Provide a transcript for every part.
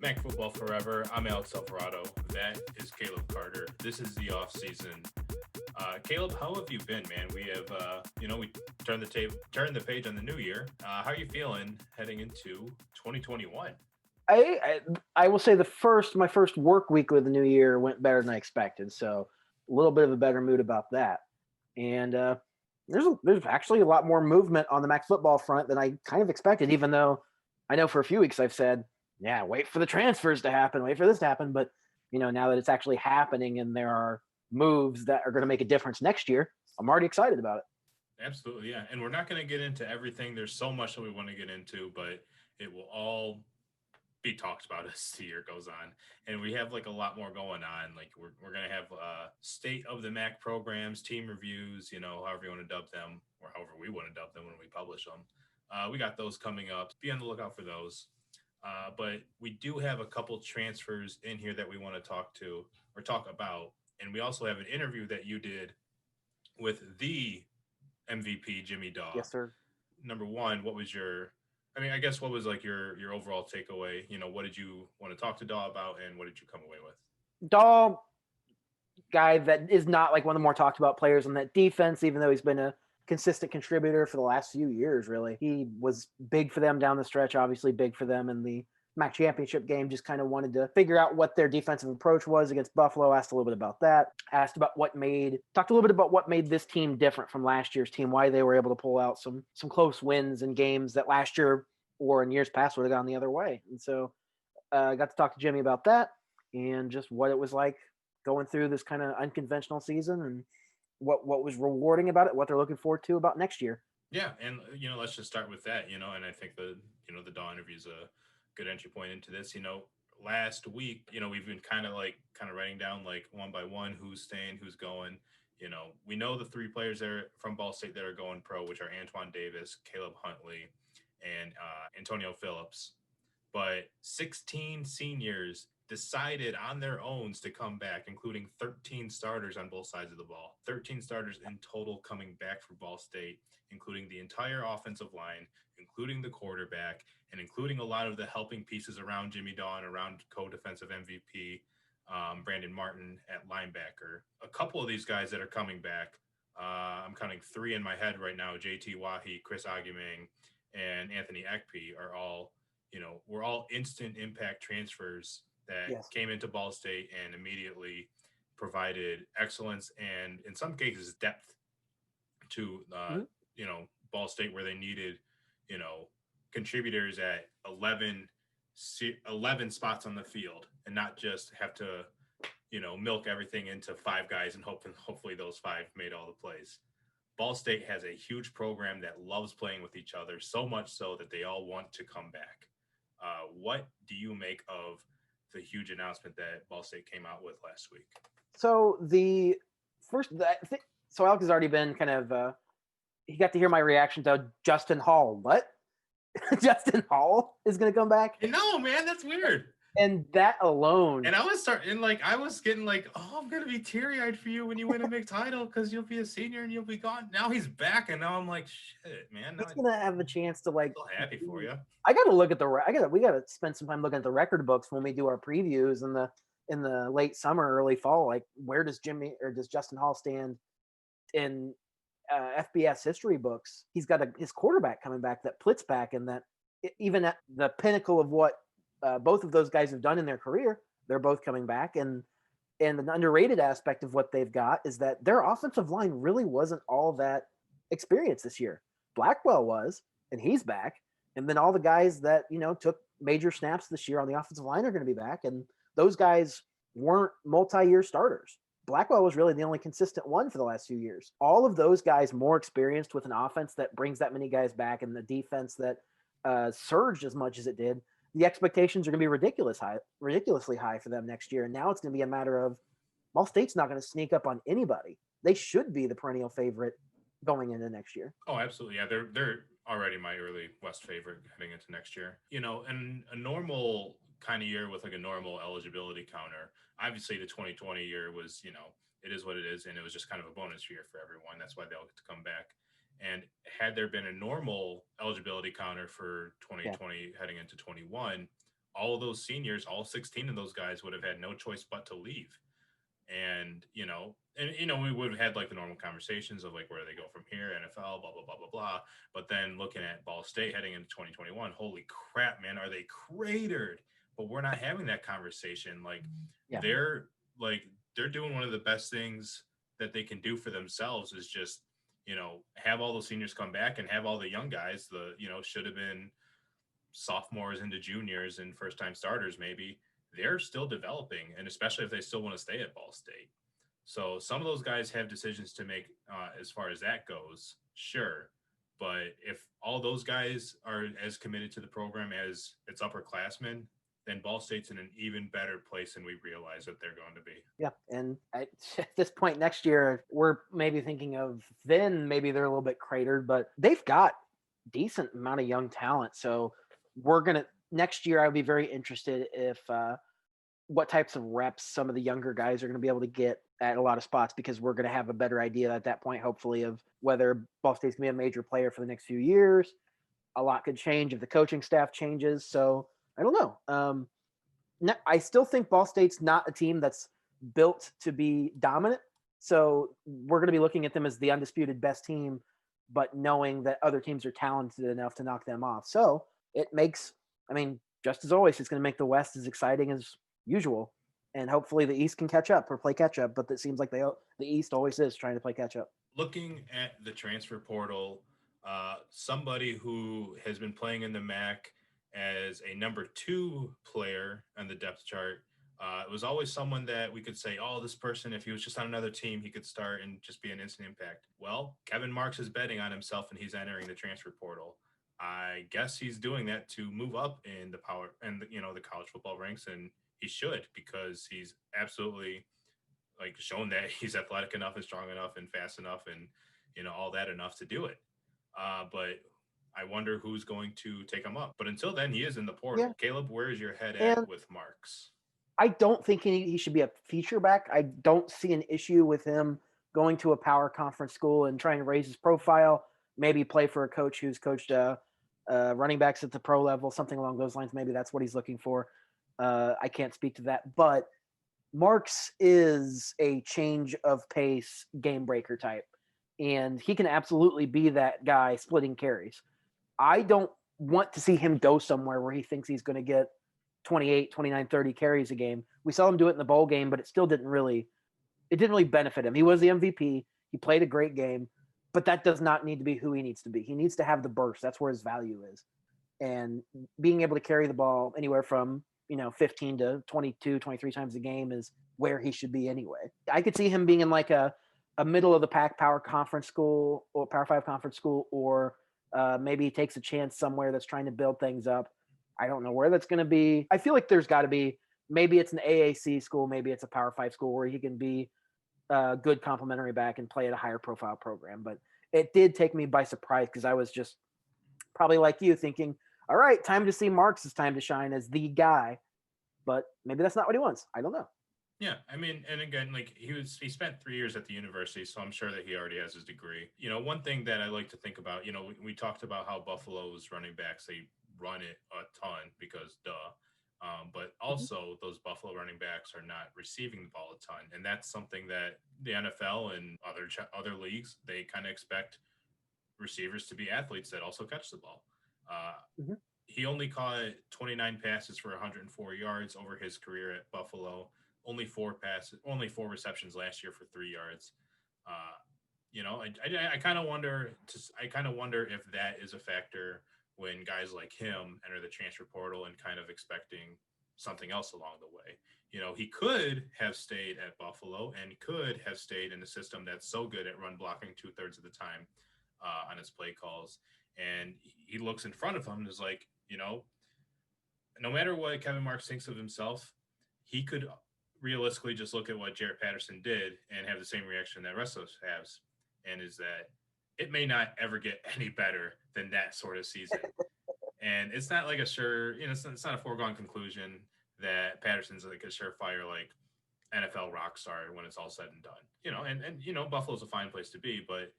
Mac Football Forever. I'm Alex Alvarado. That is Kaleb Carter. This is the off season. Kaleb, how have you been, man? We have, we turned the page on the new year. How are you feeling heading into 2021? I will say my first work week with the new year went better than I expected. So a little bit of a better mood about that. And there's actually a lot more movement on the Mac football front than I kind of expected. Even though I know for a few weeks I've said, yeah, wait for the transfers to happen, wait for this to happen. But now that it's actually happening and there are moves that are going to make a difference next year, I'm already excited about it. Absolutely, yeah. And we're not going to get into everything. There's so much that we want to get into, but it will all be talked about as the year goes on. And we have like a lot more going on. Like we're gonna have state of the MAC programs, team reviews, however you want to dub them, or however we want to dub them when we publish them. We got those coming up. Be on the lookout for those. But we do have a couple transfers in here that we want to talk about. And we also have an interview that you did with the MVP, Jimmy Daw. Yes, sir. Number one, I guess what was like your overall takeaway? What did you want to talk to Daw about, and what did you come away with? Daw, guy that is not like one of the more talked about players on that defense, even though he's been a consistent contributor for the last few years, really. He was big for them down the stretch, obviously big for them in the MAC championship game. Just kind of wanted to figure out what their defensive approach was against Buffalo. Asked a little bit about that. Talked a little bit about what made this team different from last year's team, why they were able to pull out some close wins in games that last year or in years past would have gone the other way. And so I got to talk to Jimmy about that and just what it was like going through this kind of unconventional season and what was rewarding about it, what they're looking forward to about next year. Yeah, and let's just start with that. And I think the Daw interview is a good entry point into this. Last week, we've been kind of writing down like one by one who's staying, who's going. We know the three players there from Ball State that are going pro, which are Antoine Davis, Kaleb Huntley, and Antonio Phillips. But 16 seniors decided on their own to come back, including 13 starters on both sides of the ball. 13 starters in total coming back for Ball State, including the entire offensive line, including the quarterback, and including a lot of the helping pieces around Jimmy Daw and around co-defensive MVP Brandon Martin at linebacker. A couple of these guys that are coming back, I'm counting three in my head right now, JT Wahi, Chris Agumang, and Anthony Ekpe are all, we're all instant impact transfers that came into Ball State and immediately provided excellence and in some cases depth to, Ball State where they needed, contributors at 11 spots on the field and not just have to, milk everything into five guys and hopefully those five made all the plays. Ball State has a huge program that loves playing with each other, so much so that they all want to come back. What do you make of the huge announcement that Ball State came out with last week? So so Alex has already been kind of, he got to hear my reaction to Justin Hall. What? Justin Hall is going to come back? No, man, that's weird. And that alone. And I was getting like, oh, I'm going to be teary-eyed for you when you win a big title because you'll be a senior and you'll be gone. Now he's back, and now I'm like, shit, man. He's going to have a chance to like. I'm so happy for you. I got to look at we got to spend some time looking at the record books when we do our previews in the late summer, early fall. Like, where does Justin Hall stand in FBS history books? He's got his quarterback coming back, that Plitz back, and that even at the pinnacle of what both of those guys have done in their career, they're both coming back. And an underrated aspect of what they've got is that their offensive line really wasn't all that experienced this year. Blackwell was, and he's back. And then all the guys that, took major snaps this year on the offensive line are going to be back. And those guys weren't multi-year starters. Blackwell was really the only consistent one for the last few years. All of those guys more experienced with an offense that brings that many guys back and the defense that surged as much as it did. The expectations are going to be ridiculously high for them next year. And now it's going to be a matter of Ball State's not going to sneak up on anybody. They should be the perennial favorite going into next year. Oh, absolutely. Yeah, they're already my early West favorite heading into next year. And a normal kind of year with like a normal eligibility counter. Obviously, the 2020 year was, it is what it is, and it was just kind of a bonus year for everyone. That's why they all get to come back. And had there been a normal eligibility counter for 2020 heading into 21, all of those seniors, all 16 of those guys would have had no choice but to leave. And, we would have had like the normal conversations of like where they go from here, NFL, blah, blah, blah, blah, blah. But then looking at Ball State heading into 2021, holy crap, man, are they cratered? But we're not having that conversation. Yeah. They're like, they're doing one of the best things that they can do for themselves is just, have all those seniors come back and have all the young guys, should have been sophomores into juniors and first time starters, maybe they're still developing. And especially if they still want to stay at Ball State. So some of those guys have decisions to make as far as that goes, sure. But if all those guys are as committed to the program as its upperclassmen, then Ball State's in an even better place than we realize that they're going to be. Yeah. And at this point next year, we're maybe thinking of then maybe they're a little bit cratered, but they've got decent amount of young talent. So we're going to, next year, I'll be very interested if what types of reps some of the younger guys are going to be able to get at a lot of spots, because we're going to have a better idea at that point, hopefully, of whether Ball State's going to be a major player for the next few years. A lot could change if the coaching staff changes. So I don't know. I still think Ball State's not a team that's built to be dominant. So we're going to be looking at them as the undisputed best team, but knowing that other teams are talented enough to knock them off. So it makes, just as always, it's going to make the West as exciting as usual. And hopefully the East can catch up or play catch up. But it seems like the East always is trying to play catch up. Looking at the transfer portal, somebody who has been playing in the MAC as a number 2 player on the depth chart, it was always someone that we could say, oh, this person, if he was just on another team, he could start and just be an instant impact. Well, Kevin Marks is betting on himself and he's entering the transfer portal. I guess he's doing that to move up in the power and the college football ranks, and he should, because he's absolutely shown that he's athletic enough and strong enough and fast enough and all that enough to do it. But I wonder who's going to take him up. But until then, he is in the portal. Yeah. Kaleb, where is your head at with Marks? I don't think he should be a feature back. I don't see an issue with him going to a power conference school and trying to raise his profile, maybe play for a coach who's coached running backs at the pro level, something along those lines. Maybe that's what he's looking for. I can't speak to that. But Marks is a change of pace game breaker type, and he can absolutely be that guy splitting carries. I don't want to see him go somewhere where he thinks he's going to get 28, 29, 30 carries a game. We saw him do it in the bowl game, but it didn't really benefit him. He was the MVP. He played a great game, but that does not need to be who he needs to be. He needs to have the burst. That's where his value is. And being able to carry the ball anywhere from, 15 to 22, 23 times a game is where he should be anyway. I could see him being in like a middle of the pack power conference school or power 5 conference school, or maybe he takes a chance somewhere that's trying to build things up. I don't know where that's going to be. I feel like there's got to be, maybe it's an AAC school, maybe it's a power 5 school where he can be a good complimentary back and play at a higher profile program. But it did take me by surprise, because I was just probably like you thinking, all right, time to see Marks. It's time to shine as the guy. But maybe that's not what he wants. I don't know. Yeah, and again, he spent 3 years at the university, so I'm sure that he already has his degree. One thing that I like to think about, we talked about how Buffalo's running backs, they run it a ton because but also those Buffalo running backs are not receiving the ball a ton, and that's something that the NFL and other leagues, they kind of expect receivers to be athletes that also catch the ball. He only caught 29 passes for 104 yards over his career at Buffalo. Only 4 receptions last year for 3 yards. I kind of wonder if that is a factor when guys like him enter the transfer portal and kind of expecting something else along the way. He could have stayed at Buffalo and could have stayed in a system that's so good at run blocking 2/3 of the time on his play calls. And he looks in front of him and is like, no matter what Kevin Marks thinks of himself, he could realistically just look at what Jaret Patterson did and have the same reaction that rest of us has, and is that it may not ever get any better than that sort of season. And it's not like a sure, it's not a foregone conclusion that Patterson's like a surefire NFL rock star when it's all said and done. And Buffalo's a fine place to be, but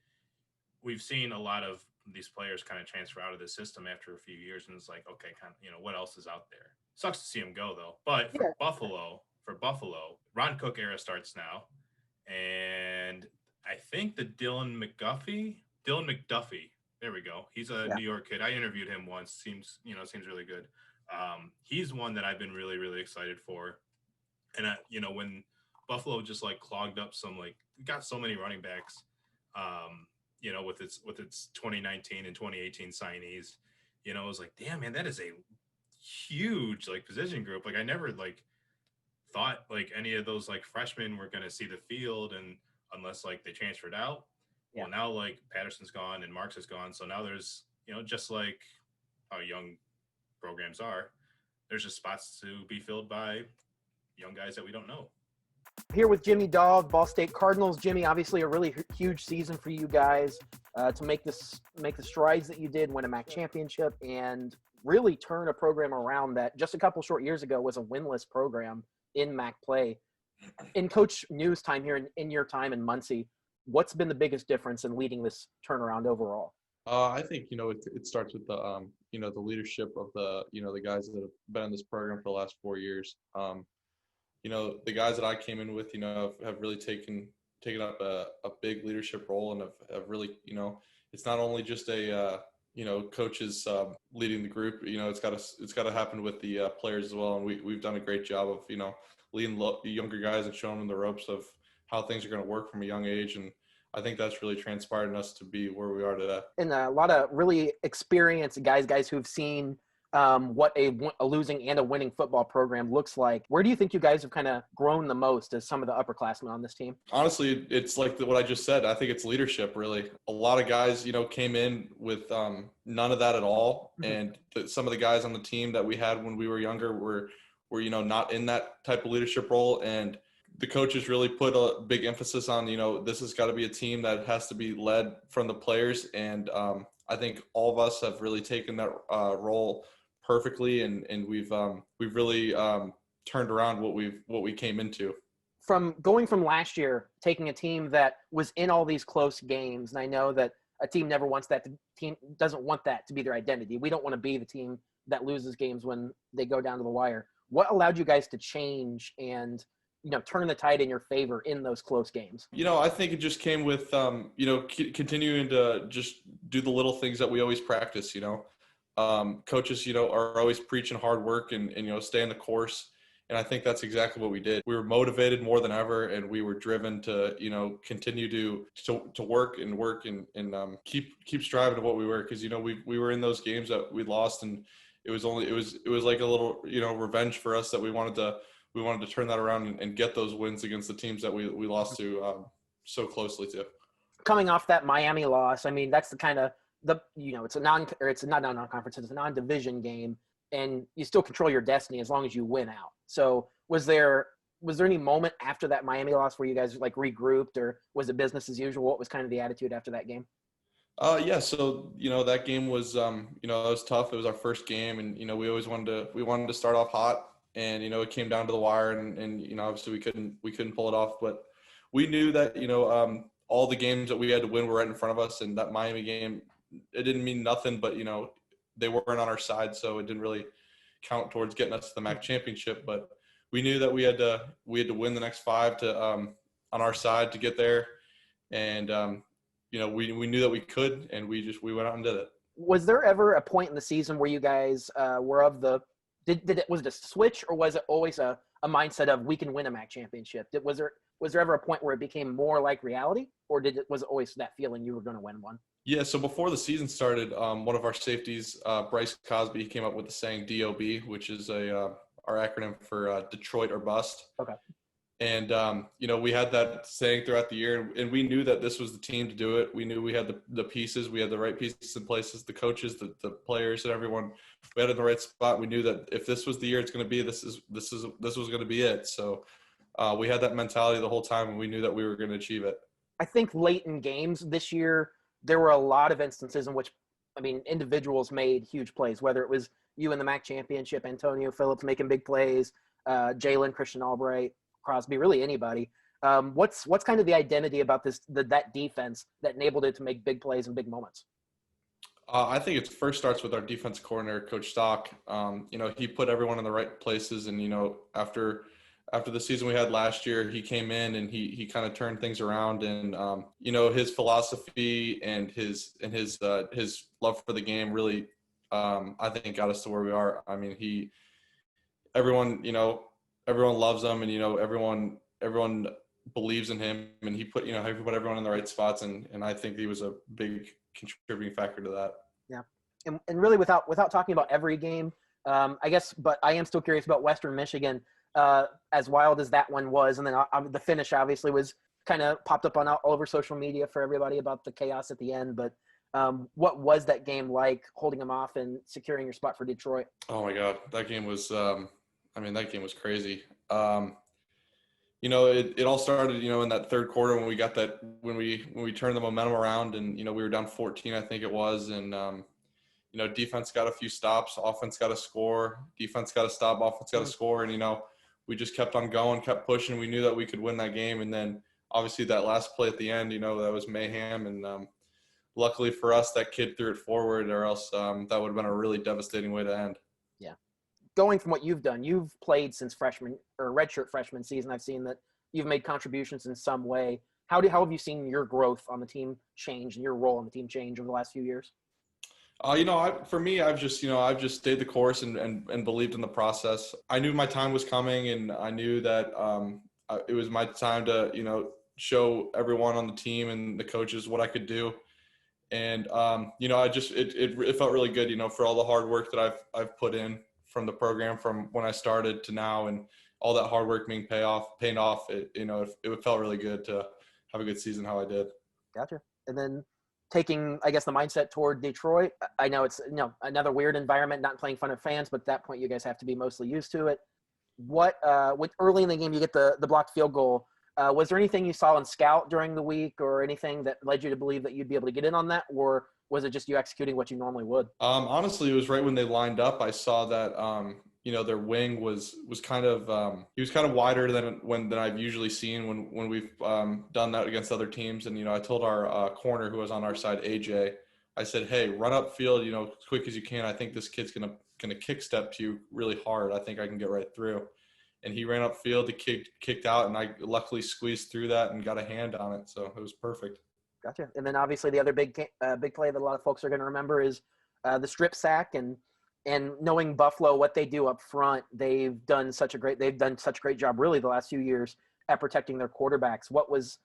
we've seen a lot of these players kind of transfer out of the system after a few years, and it's like, okay, kind of, what else is out there? Sucks to see him go though. But for Buffalo, Ron Cook era starts now, and I think the Dylan McDuffie. There we go. He's a New York kid. I interviewed him once. Seems really good. He's one that I've been really, really excited for. And when Buffalo just like clogged up some, like, got so many running backs, with its 2019 and 2018 signees, it was like, damn, man, that is a huge like position group. Like I never like thought like any of those like freshmen were going to see the field, and unless like they transferred out. Well, now like Patterson's gone and Marks is gone, so now there's just like how young programs are, there's just spots to be filled by young guys that we don't know. Here with Jimmy Dog, Ball State Cardinals. Jimmy, obviously a really huge season for you guys to make the strides that you did, win a MAC championship, and really turn a program around that just a couple short years ago was a winless program in MAC play. In Coach New's time here, in your time in Muncie, what's been the biggest difference in leading this turnaround overall? I think it starts with the the leadership of the the guys that have been in this program for the last 4 years. The guys that I came in with have really taken up a big leadership role, and have really it's not only just a coaches leading the group. It's got to happen with the players as well, and we've done a great job of leading younger guys and showing them the ropes of how things are going to work from a young age. And I think that's really transpired in us to be where we are today. And a lot of really experienced guys who've seen what a losing and a winning football program looks like. Where do you think you guys have kind of grown the most as some of the upperclassmen on this team? Honestly, it's like what I just said. I think it's leadership, really. A lot of guys, came in with none of that at all. Mm-hmm. And some of the guys on the team that we had when we were younger were not in that type of leadership role. And the coaches really put a big emphasis on, this has got to be a team that has to be led from the players. And I think all of us have really taken that role perfectly, and we've really turned around what we came into. From going from last year, taking a team that was in all these close games, and I know that a team never wants that. The team doesn't want that to be their identity. We don't want to be the team that loses games when they go down to the wire. What allowed you guys to change and turn the tide in your favor in those close games? I think it just came with, continuing to just do the little things that we always practice. Coaches, are always preaching hard work and stay in the course. And I think that's exactly what we did. We were motivated more than ever, and we were driven to, continue to work and keep striving to what we were. Because, we were in those games that we lost, and it was like a little, revenge for us that we wanted to turn that around and get those wins against the teams that we lost to so closely to. Coming off that Miami loss, I mean, that's the kind of it's not non-conference, it's a non-division game, and you still control your destiny as long as you win out. So was there any moment after that Miami loss where you guys like regrouped, or was it business as usual? What was kind of the attitude after that game? Yeah. So, that game was, it was tough. It was our first game, and, we always wanted to start off hot. And, it came down to the wire, and obviously we couldn't pull it off, but we knew that, all the games that we had to win were right in front of us. And that Miami game, it didn't mean nothing, but, they weren't on our side. So it didn't really count towards getting us to the MAC championship, but we knew that we had to win the next 5 to, on our side to get there. And, we knew that we could, and we went out and did it. Was there ever a point in the season where you guys were of the, was it a switch, or was it always a mindset of we can win a MAC championship? Was there ever a point where it became more like reality, or was it always that feeling you were going to win one? Yeah. So before the season started, one of our safeties, Bryce Cosby, came up with the saying DOB, which is our acronym for Detroit or Bust. Okay. And, we had that saying throughout the year, and we knew that this was the team to do it. We knew we had the pieces. We had the right pieces in places, the coaches, the players, and everyone. We had it in the right spot. We knew that if this was the year it's going to be, this was going to be it. So we had that mentality the whole time, and we knew that we were going to achieve it. I think late in games this year, there were a lot of instances in which, individuals made huge plays, whether it was you in the MAC championship, Antonio Phillips making big plays, Jalen, Christian Albright, Crosby, really anybody. What's kind of the identity about that defense that enabled it to make big plays and big moments? I think it first starts with our defense coordinator, Coach Stock. He put everyone in the right places, and after the season we had last year, he came in and he kind of turned things around, and his philosophy and his love for the game really, I think, got us to where we are. I mean, everyone everyone loves him, and everyone believes in him, and he put everyone in the right spots, and I think he was a big contributing factor to that. Yeah, and really without talking about every game, I guess, but I am still curious about Western Michigan. As wild as that one was, and then the finish obviously was kind of popped up on all over social media for everybody about the chaos at the end. But what was that game like, holding them off and securing your spot for Detroit? Oh my God, that game was. That game was crazy. It all started, in that third quarter when we got when we turned the momentum around, and we were down 14, I think it was, and defense got a few stops, offense got a score, defense got a stop, offense got a score, and we just kept on going, kept pushing. We knew that we could win that game, and then obviously that last play at the end, that was mayhem, and luckily for us, that kid threw it forward, or else that would have been a really devastating way to end. Yeah. Going from what you've done, you've played since freshman or redshirt freshman season. I've seen that you've made contributions in some way. How have you seen your growth on the team change and your role on the team change over the last few years? For me, I've just stayed the course and believed in the process. I knew my time was coming, and I knew that it was my time to, show everyone on the team and the coaches what I could do. And, it felt really good, for all the hard work that I've put in from the program from when I started to now, and all that hard work being paying off. It felt really good to have a good season how I did. Gotcha. And then taking, I guess, the mindset toward Detroit. I know it's another weird environment, not playing in front of fans, but at that point you guys have to be mostly used to it. What with early in the game you get the blocked field goal. Was there anything you saw in scout during the week, or anything that led you to believe that you'd be able to get in on that, or was it just you executing what you normally would? Honestly, it was right when they lined up. I saw that their wing was kind of he was kind of wider than I've usually seen when we've done that against other teams. And I told our corner who was on our side, AJ, I said, hey, run up field, as quick as you can. I think this kid's gonna kick step to you really hard. I think I can get right through. And he ran up field, he kicked out, and I luckily squeezed through that and got a hand on it. So it was perfect. Gotcha. And then obviously the other big play that a lot of folks are going to remember is the strip sack, and knowing Buffalo, what they do up front. They've done such a great job really the last few years at protecting their quarterbacks. What was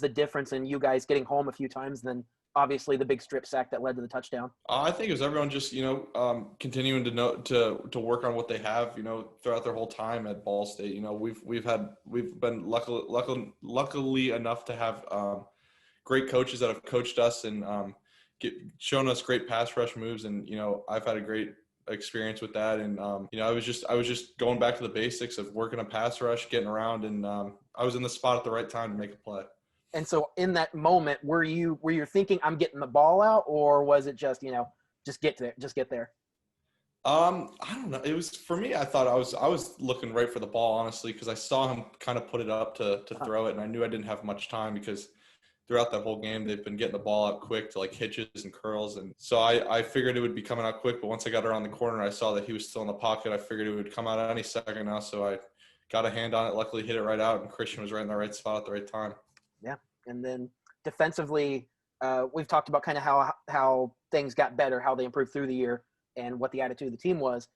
the difference in you guys getting home a few times, then obviously the big strip sack that led to the touchdown? I think it was everyone just continuing to work on what they have throughout their whole time at Ball State. We've been luckily enough to have great coaches that have coached us and shown us great pass rush moves, and I've had a great experience with that. And I was just going back to the basics of working a pass rush, getting around, and I was in the spot at the right time to make a play. And so in that moment, were you thinking I'm getting the ball out, or was it just just get there? I don't know. It was, for me, I thought I was looking right for the ball, honestly, because I saw him kind of put it up to throw it, and I knew I didn't have much time because throughout that whole game they've been getting the ball out quick to like hitches and curls, and so I figured it would be coming out quick. But once I got around the corner, I saw that he was still in the pocket. I figured it would come out any second now, so I got a hand on it. Luckily, hit it right out, and Christian was right in the right spot at the right time. Yeah. And then defensively, we've talked about kind of how things got better, how they improved through the year, and what the attitude of the team was.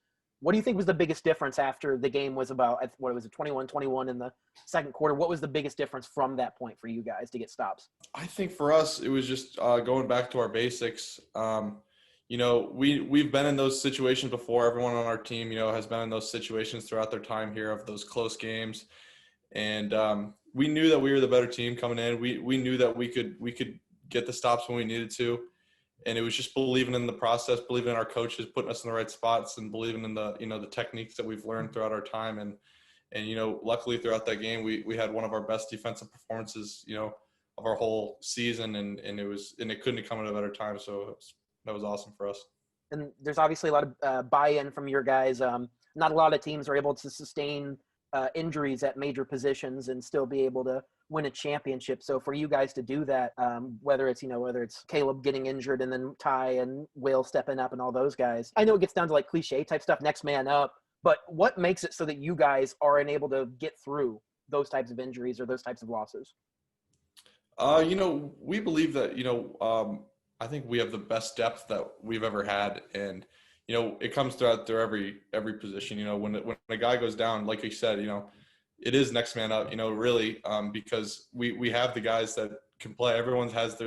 What do you think was the biggest difference after the game was about, what was it, 21-21 in the second quarter? What was the biggest difference from that point for you guys to get stops? I think for us, it was just going back to our basics. We've been in those situations before. Everyone on our team, has been in those situations throughout their time here of those close games. And we knew that we were the better team coming in. We knew that we could get the stops when we needed to. And it was just believing in the process, believing in our coaches, putting us in the right spots, and believing in the, the techniques that we've learned throughout our time. And luckily throughout that game, we had one of our best defensive performances, of our whole season. And it couldn't have come at a better time. So that was awesome for us. And there's obviously a lot of buy-in from your guys. Not a lot of teams are able to sustain injuries at major positions and still be able to win a championship. So for you guys to do that, whether it's Kaleb getting injured and then Ty and Will stepping up and all those guys, I know it gets down to like cliche type stuff, next man up, but what makes it so that you guys are unable to get through those types of injuries or those types of losses? We believe that, I think we have the best depth that we've ever had. And, it comes throughout every position. When a guy goes down, like you said, it is next man up, really, because we have the guys that can play. Everyone's have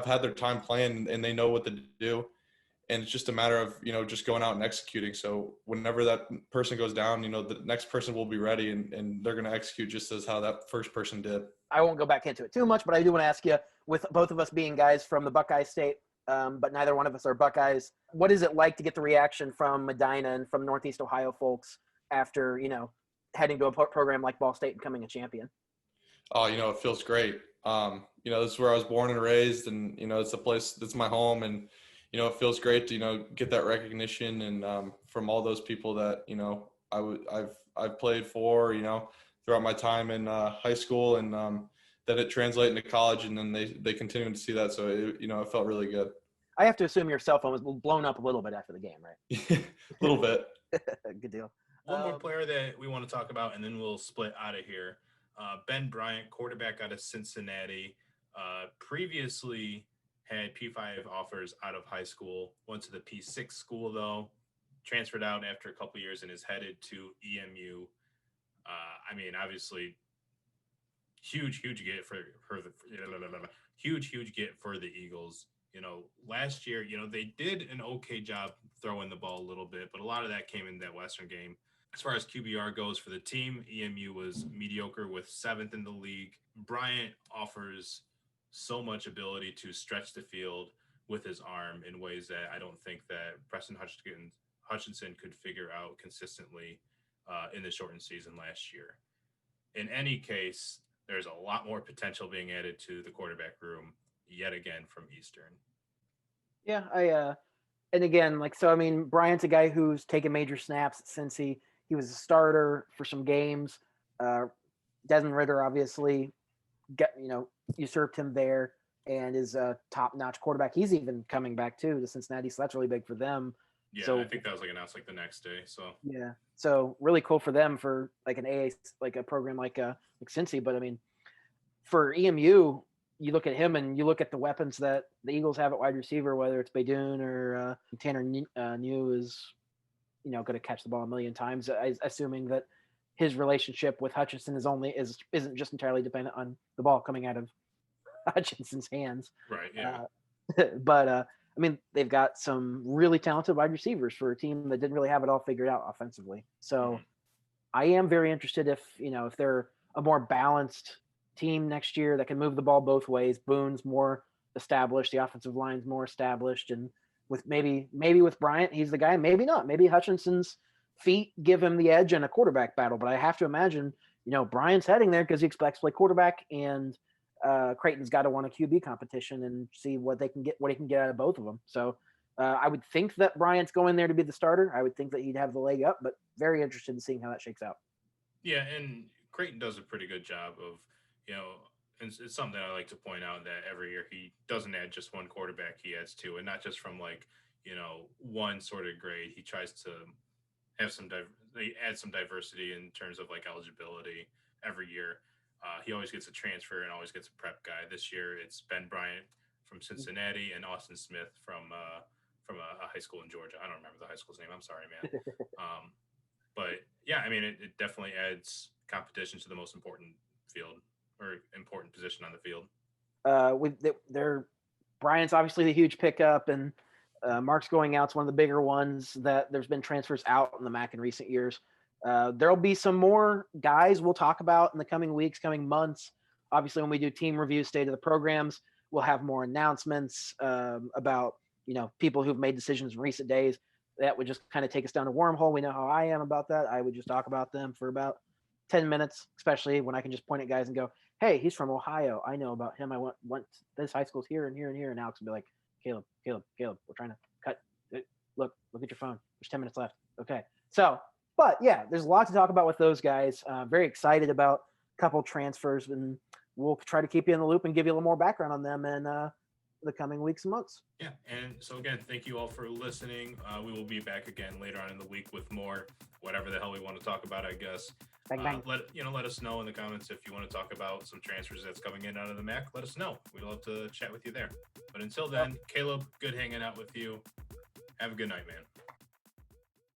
had their time playing and they know what to do. And it's just a matter of, just going out and executing. So whenever that person goes down, the next person will be ready and they're going to execute just as how that first person did. I won't go back into it too much, but I do want to ask you, with both of us being guys from the Buckeye State, but neither one of us are Buckeyes, what is it like to get the reaction from Medina and from Northeast Ohio folks after, heading to a program like Ball State and becoming a champion? Oh, it feels great. This is where I was born and raised, and, it's a place that's my home. And, it feels great to, get that recognition and from all those people that, I've played for, throughout my time in high school, and then it translated into college, and then they continue to see that. So, it felt really good. I have to assume your cell phone was blown up a little bit after the game, right? A little bit. Good deal. One more player that we want to talk about, and then we'll split out of here. Ben Bryant, quarterback out of Cincinnati, previously had P5 offers out of high school, went to the P6 school, though, transferred out after a couple years and is headed to EMU. Obviously, huge get for the huge get for the Eagles. Last year, they did an okay job throwing the ball a little bit, but a lot of that came in that Western game. As far as QBR goes for the team, EMU was mediocre with 7th in the league. Bryant offers so much ability to stretch the field with his arm in ways that I don't think that Preston Hutchinson could figure out consistently in the shortened season last year. In any case, there's a lot more potential being added to the quarterback room yet again from Eastern. Yeah, and again, Bryant's a guy who's taken major snaps since he was a starter for some games. Desmond Ridder obviously usurped him there and is a top-notch quarterback. He's even coming back too to Cincinnati, so that's really big for them. Yeah, so, I think that was announced the next day. So yeah, so really cool for them for an AA, a program like Cincy. But for EMU, you look at him and you look at the weapons that the Eagles have at wide receiver, whether it's Baydoun or Tanner New is, going to catch the ball a million times. Assuming that his relationship with Hutchinson isn't just entirely dependent on the ball coming out of Hutchinson's hands. Right. Yeah. But they've got some really talented wide receivers for a team that didn't really have it all figured out offensively. So I am very interested if they're a more balanced team next year that can move the ball both ways. Boone's more established, the offensive line's more established, and with maybe with Bryant, he's the guy. Maybe not. Maybe Hutchinson's feet give him the edge in a quarterback battle. But I have to imagine, Bryant's heading there because he expects to play quarterback, and Creighton's got to win a QB competition and see what he can get out of both of them. So I would think that Bryant's going there to be the starter. I would think that he'd have the leg up, but very interested in seeing how that shakes out. Yeah, and Creighton does a pretty good job of, and it's something I like to point out that every year he doesn't add just one quarterback, he adds two, and not just from one sort of grade. He tries to have add some diversity in terms of eligibility every year. He always gets a transfer and always gets a prep guy. This year it's Ben Bryant from Cincinnati and Austin Smith from a high school in Georgia. I don't remember the high school's name. I'm sorry, man. But yeah, it definitely adds competition to the most important field or important position on the field. Bryant's obviously the huge pickup, and Mark's going out's one of the bigger ones that there's been transfers out in the MAC in recent years. There'll be some more guys we'll talk about in the coming weeks, coming months. Obviously, when we do team review, state of the programs, we'll have more announcements about people who've made decisions in recent days. That would just kind of take us down a wormhole. We know how I am about that. I would just talk about them for about 10 minutes, especially when I can just point at guys and go, hey, he's from Ohio. I know about him. I went this high school's here and here and here. And Alex will be like, Kaleb, we're trying to cut. Look at your phone. There's 10 minutes left. Okay. So, but yeah, there's a lot to talk about with those guys. Very excited about a couple transfers, and we'll try to keep you in the loop and give you a little more background on them in the coming weeks and months. Yeah, and so again, thank you all for listening. We will be back again later on in the week with more whatever the hell we want to talk about, I guess. Bang, bang. Let us know in the comments if you want to talk about some transfers that's coming in out of the MAC. Let us know. We'd love to chat with you there. But until then, Kaleb, good hanging out with you. Have a good night, man.